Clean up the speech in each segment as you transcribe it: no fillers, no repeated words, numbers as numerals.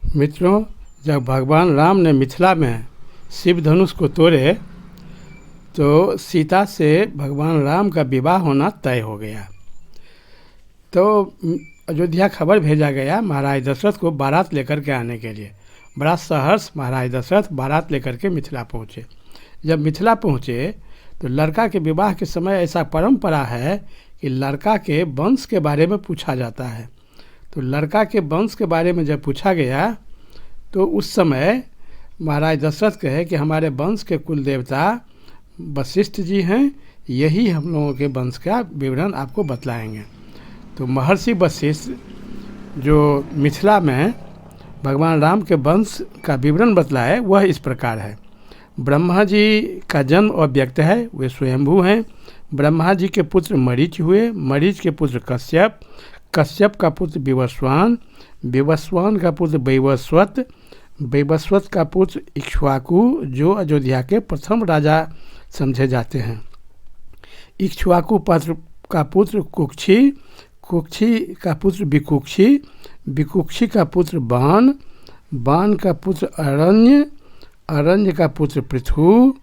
मित्रों, जब भगवान राम ने मिथिला में शिव धनुष को तोड़े तो सीता से भगवान राम का विवाह होना तय हो गया। तो अयोध्या खबर भेजा गया महाराज दशरथ को बारात लेकर के आने के लिए। बड़ा सहर्ष महाराज दशरथ बारात लेकर के मिथिला पहुँचे। जब मिथिला पहुँचे तो लड़का के विवाह के समय ऐसा परंपरा है कि लड़का के वंश के बारे में पूछा जाता है। तो लड़का के वंश के बारे में जब पूछा गया तो उस समय महाराज दशरथ कहे कि हमारे वंश के कुल देवता वशिष्ठ जी हैं, यही हम लोगों के वंश का विवरण आपको बतलाएंगे। तो महर्षि वशिष्ठ जो मिथिला में भगवान राम के वंश का विवरण बतलाए वह इस प्रकार है। ब्रह्मा जी का जन्म अव्यक्त है, वे स्वयंभू हैं। ब्रह्मा जी के पुत्र मरीच हुए, मरीच के पुत्र कश्यप, कश्यप का पुत्र विवस्वान, विवस्वान का पुत्र वैवस्वत, वैवस्वत का पुत्र इक्ष्वाकु जो अयोध्या के प्रथम राजा समझे जाते हैं। इक्ष्वाकु का पुत्र कुक्षी, कुक्षी का पुत्र विकुक्षी, विकुक्षी का पुत्र बाण, बाण का पुत्र अरण्य, अरण्य का पुत्र पृथु,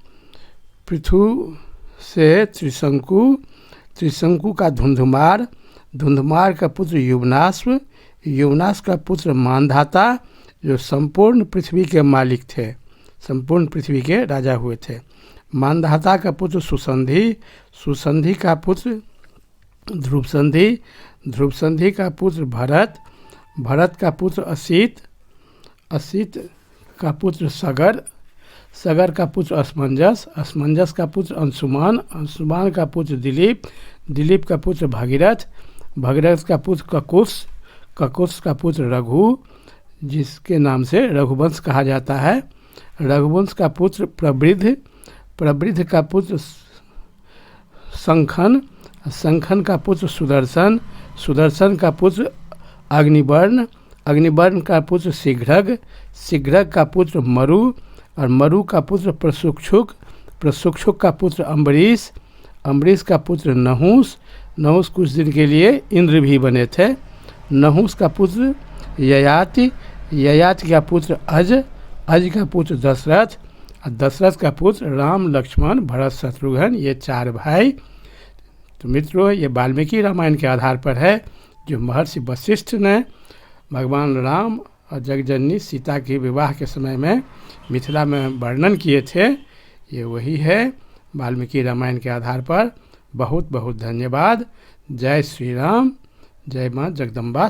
पृथु से त्रिशंकु, त्रिशंकु का धुंधुमार, धुंधुमार का पुत्र युवनाश्व, युवनाश का पुत्र मानधाता जो संपूर्ण पृथ्वी के मालिक थे, संपूर्ण पृथ्वी के राजा हुए थे। मानधाता का पुत्र सुसंधि, सुसंधि का पुत्र ध्रुवसंधि, ध्रुवसंधि का पुत्र भरत, भरत का पुत्र असित, असित का पुत्र सगर, सगर का पुत्र असमंजस, असमंजस का पुत्र अंशुमान, अंशुमान का पुत्र दिलीप, दिलीप का पुत्र भागीरथ, भागीरथ का पुत्र ककुश, ककुश का पुत्र रघु जिसके नाम से रघुवंश कहा जाता है, रघुवंश का पुत्र प्रवृद्ध, प्रवृद्ध का पुत्र शंखन, शंखन का पुत्र सुदर्शन, सुदर्शन का पुत्र अग्निवर्ण, अग्निवर्ण का पुत्र शीघ्रग, शीघ्रग का पुत्र मरु और मरु का पुत्र प्रसुक्षुक, प्रसुक्षुक का पुत्र अम्बरीश, अम्बरीश का पुत्र नहुस, नहुस कुछ दिन के लिए इंद्र भी बने थे। नहुस का पुत्र ययाति, ययाति का पुत्र अज, अज का पुत्र दशरथ और दशरथ का पुत्र राम लक्ष्मण भरत शत्रुघ्न, ये चार भाई। तो मित्रों, ये वाल्मीकि रामायण के आधार पर है जो महर्षि वशिष्ठ ने भगवान राम और जगजननी सीता के विवाह के समय में मिथिला में वर्णन किए थे। ये वही है वाल्मीकि रामायण के आधार पर। बहुत बहुत धन्यवाद। जय श्री राम, जय माँ जगदम्बा।